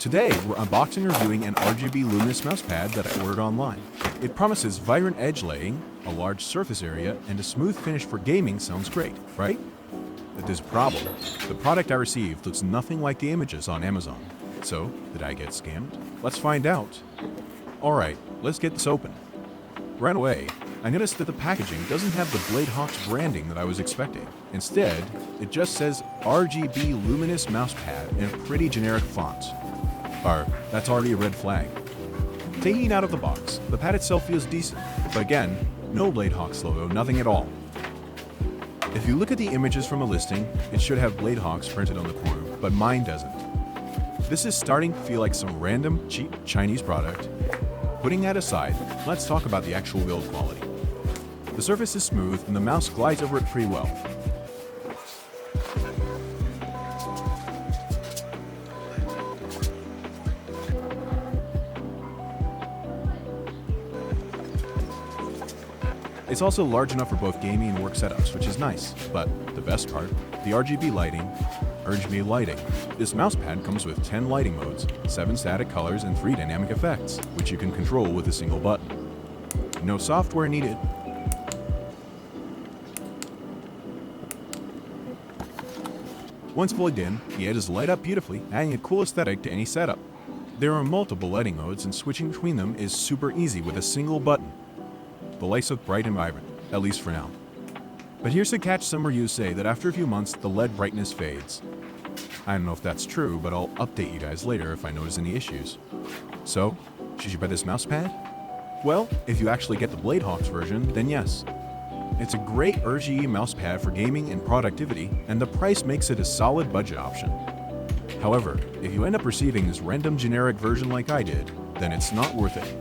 Today, we're unboxing and reviewing an RGB luminous mousepad that I ordered online. It promises vibrant edge laying, a large surface area, and a smooth finish for gaming sounds great, right? But there's a problem. The product I received looks nothing like the images on Amazon. So, did I get scammed? Let's find out. Alright, let's get this open. Right away, I noticed that the packaging doesn't have the Blade Hawks branding that I was expecting. Instead, it just says RGB luminous mousepad in a pretty generic font. That's already a red flag. Taking it out of the box, the pad itself feels decent, but again, no Blade Hawks logo, nothing at all. If you look at the images from a listing, it should have Blade Hawks printed on the corner, but mine doesn't. This is starting to feel like some random, cheap Chinese product. Putting that aside, let's talk about the actual build quality. The surface is smooth and the mouse glides over it pretty well. It's also large enough for both gaming and work setups, which is nice. But the best part, the RGB lighting. This mousepad comes with 10 lighting modes, 7 static colors, and 3 dynamic effects, which you can control with a single button. No software needed. Once plugged in, the edges light up beautifully, adding a cool aesthetic to any setup. There are multiple lighting modes, and switching between them is super easy with a single button. The lights look bright and vibrant, at least for now. But here's the catch: some reviews say that after a few months, the LED brightness fades. I don't know if that's true, but I'll update you guys later if I notice any issues. So, should you buy this mousepad? Well, if you actually get the Blade Hawks version, then yes. It's a great RGB mousepad for gaming and productivity, and the price makes it a solid budget option. However, if you end up receiving this random generic version like I did, then it's not worth it.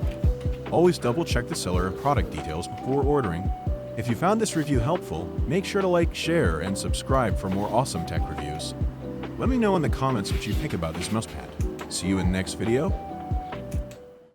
Always double check the seller and product details before ordering. If you found this review helpful, make sure to like, share, and subscribe for more awesome tech reviews. Let me know in the comments what you think about this mousepad. See you in the next video.